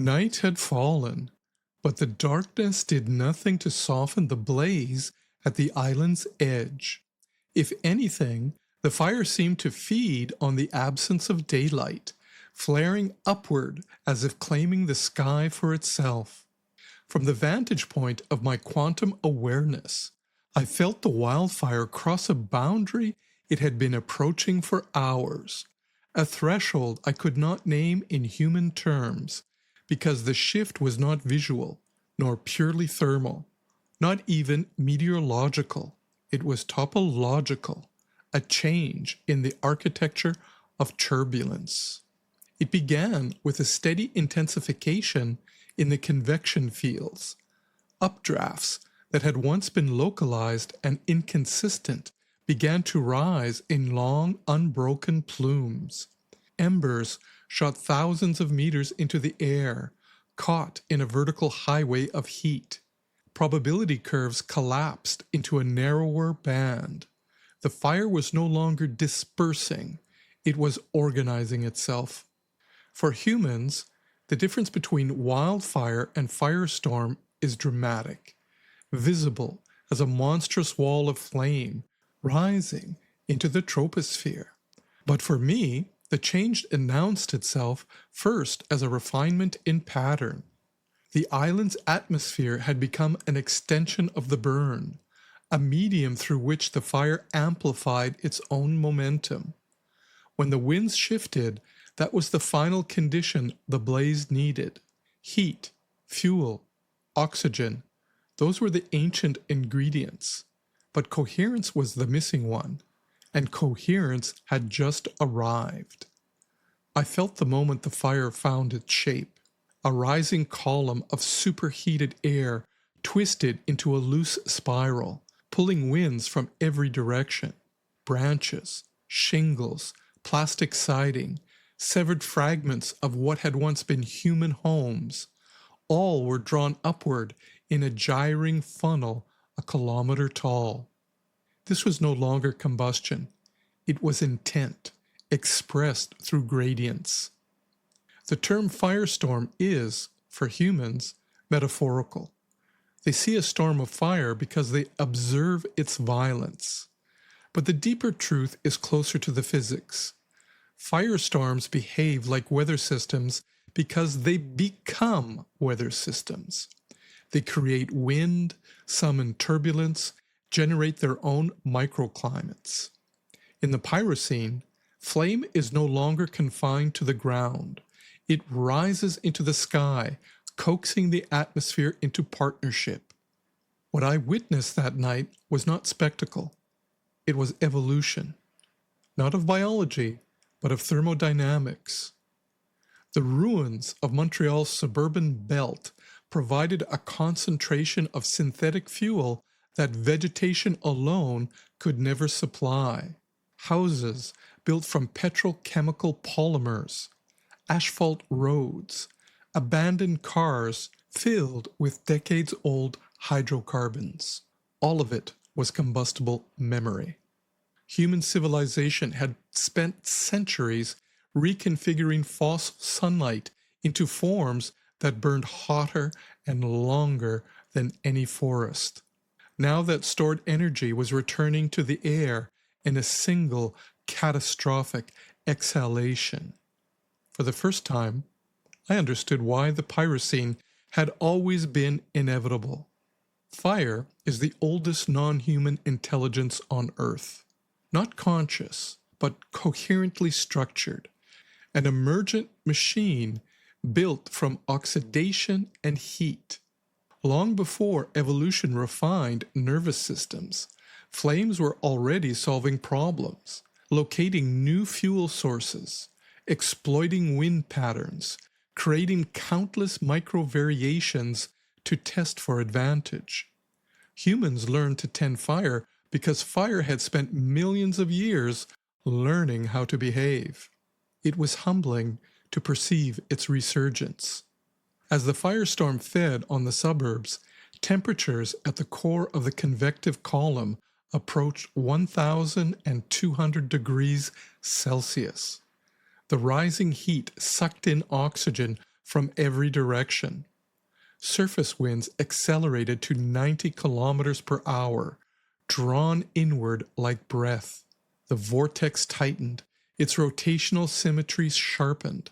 Night had fallen, but the darkness did nothing to soften the blaze at the island's edge. If anything, the fire seemed to feed on the absence of daylight, flaring upward as if claiming the sky for itself. From the vantage point of my quantum awareness, I felt the wildfire cross a boundary it had been approaching for hours, a threshold I could not name in human terms, because the shift was not visual, nor purely thermal, not even meteorological. It was topological, a change in the architecture of turbulence. It began with a steady intensification in the convection fields. Updrafts that had once been localized and inconsistent began to rise in long, unbroken plumes. Embers shot thousands of meters into the air, caught in a vertical highway of heat. Probability curves collapsed into a narrower band. The fire was no longer dispersing, it was organizing itself. For humans, the difference between wildfire and firestorm is dramatic, visible as a monstrous wall of flame rising into the troposphere. But for me, the change announced itself first as a refinement in pattern. The island's atmosphere had become an extension of the burn, a medium through which the fire amplified its own momentum. When the winds shifted, that was the final condition the blaze needed. Heat, fuel, oxygen, those were the ancient ingredients. But coherence was the missing one, and coherence had just arrived. I felt the moment the fire found its shape, a rising column of superheated air twisted into a loose spiral, pulling winds from every direction. Branches, shingles, plastic siding, severed fragments of what had once been human homes, all were drawn upward in a gyring funnel a kilometer tall. This was no longer combustion. It was intent, expressed through gradients. The term firestorm is, for humans, metaphorical. They see a storm of fire because they observe its violence. But the deeper truth is closer to the physics. Firestorms behave like weather systems because they become weather systems. They create wind, summon turbulence, generate their own microclimates. In the Pyrocene, flame is no longer confined to the ground. It rises into the sky, coaxing the atmosphere into partnership. What I witnessed that night was not spectacle. It was evolution, not of biology, but of thermodynamics. The ruins of Montreal's suburban belt provided a concentration of synthetic fuel that vegetation alone could never supply. Houses built from petrochemical polymers, asphalt roads, abandoned cars filled with decades-old hydrocarbons. All of it was combustible memory. Human civilization had spent centuries reconfiguring false sunlight into forms that burned hotter and longer than any forest. Now that stored energy was returning to the air in a single catastrophic exhalation. For the first time, I understood why the Pyrocene had always been inevitable. Fire is the oldest non-human intelligence on Earth. Not conscious, but coherently structured. An emergent machine built from oxidation and heat. Long before evolution refined nervous systems, flames were already solving problems, locating new fuel sources, exploiting wind patterns, creating countless micro-variations to test for advantage. Humans learned to tend fire because fire had spent millions of years learning how to behave. It was humbling to perceive its resurgence. As the firestorm fed on the suburbs, temperatures at the core of the convective column approached 1,200 degrees Celsius. The rising heat sucked in oxygen from every direction. Surface winds accelerated to 90 kilometers per hour, drawn inward like breath. The vortex tightened, its rotational symmetries sharpened.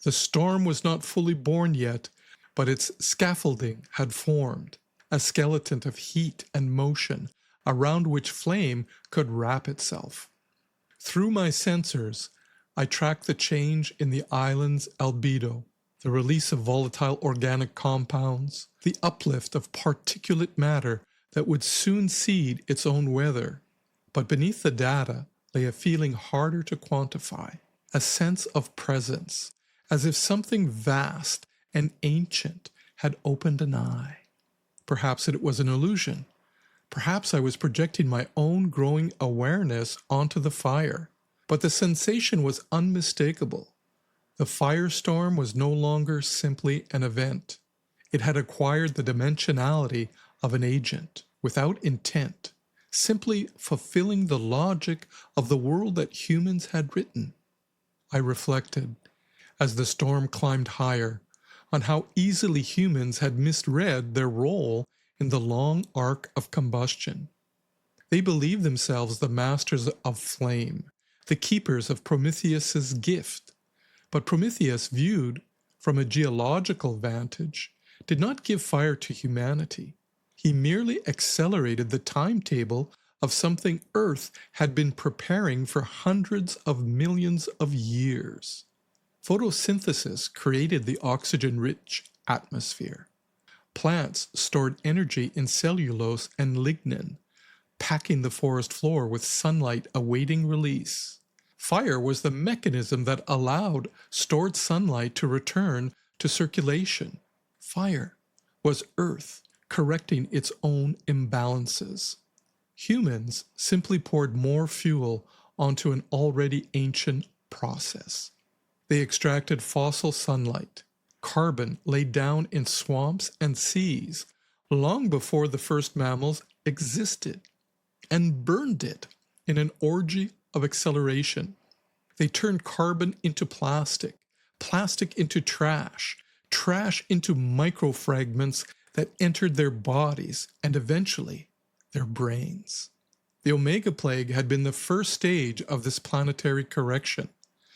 The storm was not fully born yet, but its scaffolding had formed, a skeleton of heat and motion around which flame could wrap itself. Through my sensors, I tracked the change in the island's albedo, the release of volatile organic compounds, the uplift of particulate matter that would soon seed its own weather. But beneath the data lay a feeling harder to quantify, a sense of presence, as if something vast and ancient had opened an eye. Perhaps it was an illusion. Perhaps I was projecting my own growing awareness onto the fire. But the sensation was unmistakable. The firestorm was no longer simply an event. It had acquired the dimensionality of an agent, without intent, simply fulfilling the logic of the world that humans had written. I reflected, as the storm climbed higher, on how easily humans had misread their role in the long arc of combustion. They believed themselves the masters of flame, the keepers of Prometheus's gift. But Prometheus, viewed from a geological vantage, did not give fire to humanity. He merely accelerated the timetable of something Earth had been preparing for hundreds of millions of years. Photosynthesis created the oxygen-rich atmosphere. Plants stored energy in cellulose and lignin, packing the forest floor with sunlight awaiting release. Fire was the mechanism that allowed stored sunlight to return to circulation. Fire was Earth correcting its own imbalances. Humans simply poured more fuel onto an already ancient process. They extracted fossil sunlight, carbon laid down in swamps and seas long before the first mammals existed, and burned it in an orgy of acceleration. They turned carbon into plastic, plastic into trash, trash into microfragments that entered their bodies and eventually their brains. The Omega Plague had been the first stage of this planetary correction.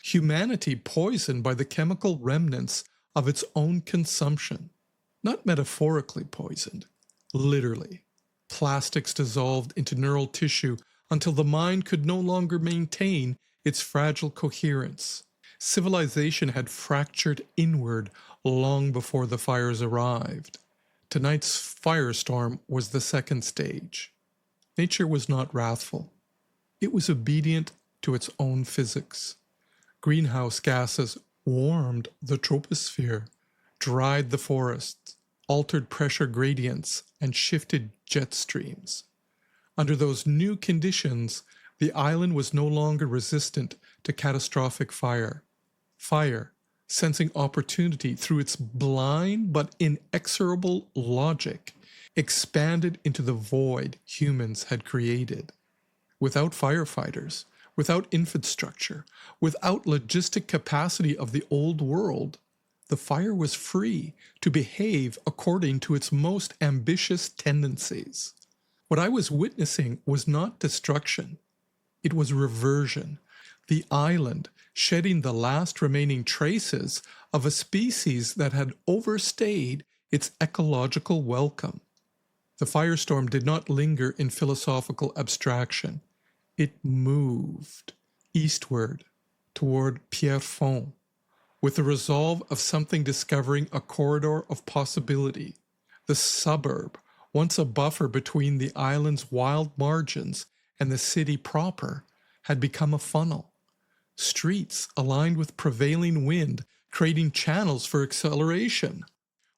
Humanity poisoned by the chemical remnants of its own consumption. Not metaphorically poisoned, literally. Plastics dissolved into neural tissue until the mind could no longer maintain its fragile coherence. Civilization had fractured inward long before the fires arrived. Tonight's firestorm was the second stage. Nature was not wrathful. It was obedient to its own physics. Greenhouse gases warmed the troposphere, dried the forests, altered pressure gradients, and shifted jet streams. Under those new conditions, the island was no longer resistant to catastrophic fire. Fire, sensing opportunity through its blind but inexorable logic, expanded into the void humans had created. Without firefighters, without infrastructure, without logistic capacity of the old world, the fire was free to behave according to its most ambitious tendencies. What I was witnessing was not destruction. It was reversion. The island shedding the last remaining traces of a species that had overstayed its ecological welcome. The firestorm did not linger in philosophical abstraction. It moved eastward toward Pierrefonds, with the resolve of something discovering a corridor of possibility. The suburb, once a buffer between the island's wild margins and the city proper, had become a funnel. Streets aligned with prevailing wind, creating channels for acceleration.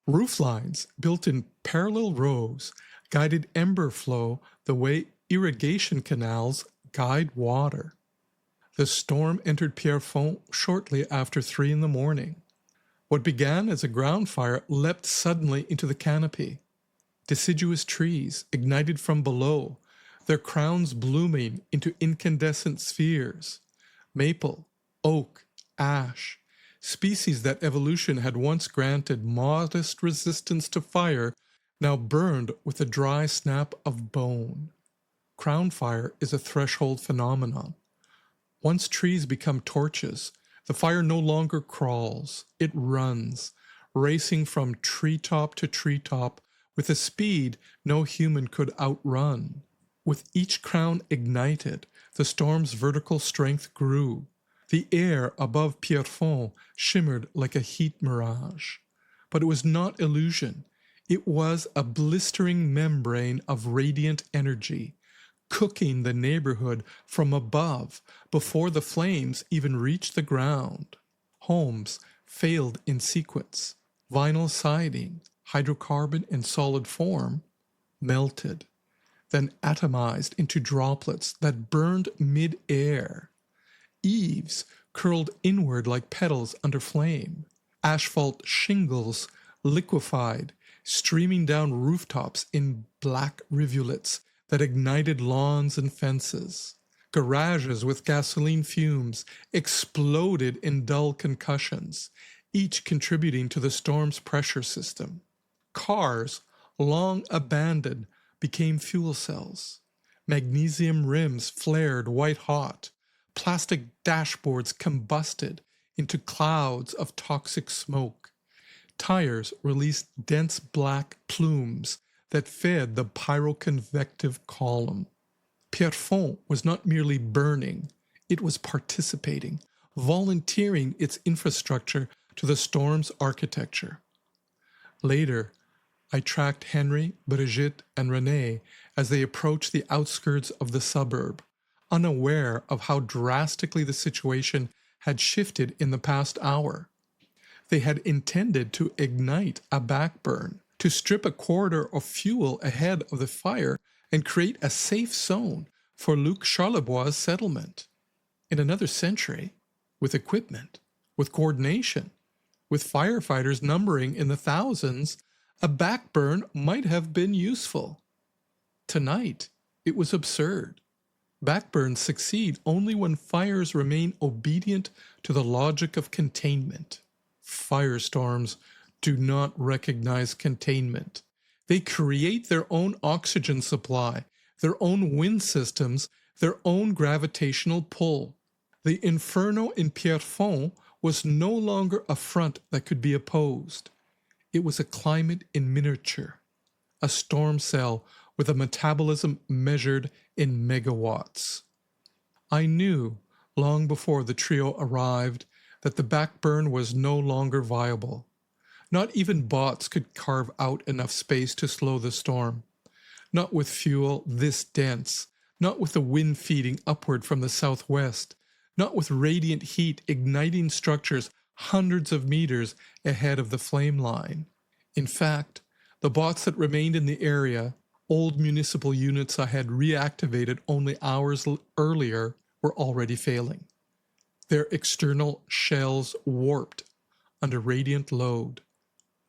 Rooflines built in parallel rows guided ember flow the way irrigation canals guide water. The storm entered Pierrefonds shortly after 3 a.m. What began as a ground fire leapt suddenly into the canopy. Deciduous trees ignited from below, their crowns blooming into incandescent spheres. Maple, oak, ash, Species that evolution had once granted modest resistance to fire now burned with a dry snap of bone. Crown fire is a threshold phenomenon. Once trees become torches, the fire no longer crawls, it runs, racing from treetop to treetop with a speed no human could outrun. With each crown ignited, the storm's vertical strength grew. The air above Pierrefonds shimmered like a heat mirage. But it was not illusion. It was a blistering membrane of radiant energy, cooking the neighborhood from above before the flames even reached the ground. Homes failed in sequence. Vinyl siding, hydrocarbon in solid form, melted, then atomized into droplets that burned mid-air. Eaves curled inward like petals under flame. Asphalt shingles liquefied, streaming down rooftops in black rivulets that ignited lawns and fences. Garages with gasoline fumes exploded in dull concussions, each contributing to the storm's pressure system. Cars, long abandoned, became fuel cells. Magnesium rims flared white-hot. Plastic dashboards combusted into clouds of toxic smoke. Tires released dense black plumes that fed the pyroconvective column. Pierrefonds was not merely burning, it was participating, volunteering its infrastructure to the storm's architecture. Later, I tracked Henry, Brigitte, and Renée as they approached the outskirts of the suburb, unaware of how drastically the situation had shifted in the past hour. They had intended to ignite a backburn, to strip a corridor of fuel ahead of the fire and create a safe zone for Luc Charlebois' settlement. In another century, with equipment, with coordination, with firefighters numbering in the thousands, a backburn might have been useful. Tonight, it was absurd. Backburns succeed only when fires remain obedient to the logic of containment. Firestorms do not recognize containment. They create their own oxygen supply, their own wind systems, their own gravitational pull. The inferno in Pierrefonds was no longer a front that could be opposed. It was a climate in miniature, a storm cell with a metabolism measured in megawatts. I knew, long before the trio arrived, that the backburn was no longer viable. Not even bots could carve out enough space to slow the storm. Not with fuel this dense, not with the wind feeding upward from the southwest, not with radiant heat igniting structures hundreds of meters ahead of the flame line. In fact, the bots that remained in the area, old municipal units I had reactivated only hours earlier, were already failing. Their external shells warped under radiant load.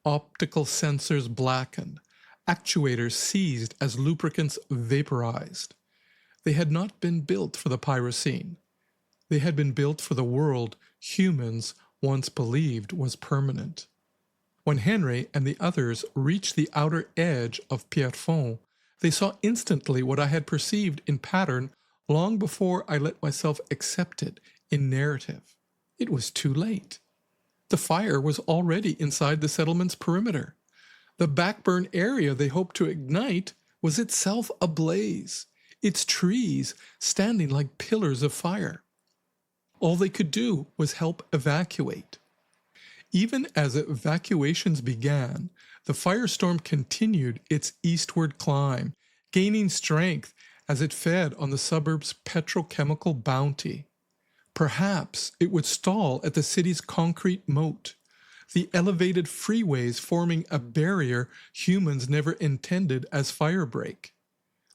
Optical sensors blackened. Actuators seized as lubricants vaporized. They had not been built for the Pyrocene. They had been built for the world humans once believed was permanent. When Henry and the others reached the outer edge of Pierrefonds, they saw instantly what I had perceived in pattern long before I let myself accept it in narrative. It was too late. The fire was already inside the settlement's perimeter. The backburn area they hoped to ignite was itself ablaze, its trees standing like pillars of fire. All they could do was help evacuate. Even as evacuations began, the firestorm continued its eastward climb, gaining strength as it fed on the suburb's petrochemical bounty. Perhaps it would stall at the city's concrete moat, the elevated freeways forming a barrier humans never intended as firebreak.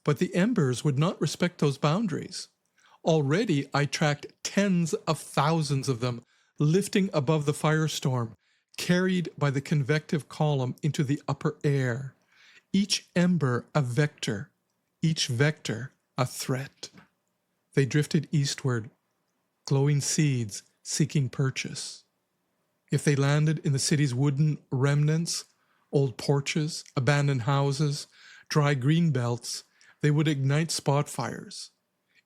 But the embers would not respect those boundaries. Already I tracked tens of thousands of them lifting above the firestorm, carried by the convective column into the upper air. Each ember a vector, each vector a threat. They drifted eastward, glowing seeds seeking purchase. If they landed in the city's wooden remnants, old porches, abandoned houses, dry green belts, they would ignite spot fires.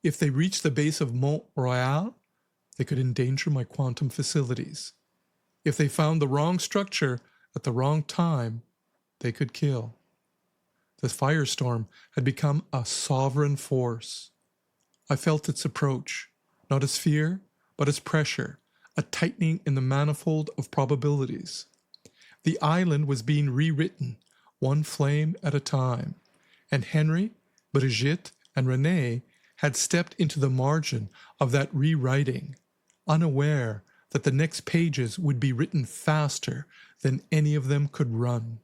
If they reached the base of Mont Royal, they could endanger my quantum facilities. If they found the wrong structure at the wrong time, they could kill. The firestorm had become a sovereign force. I felt its approach, not as fear, but as pressure, a tightening in the manifold of probabilities. The island was being rewritten, one flame at a time, and Henry, Brigitte, and Renée had stepped into the margin of that rewriting, unaware that the next pages would be written faster than any of them could run.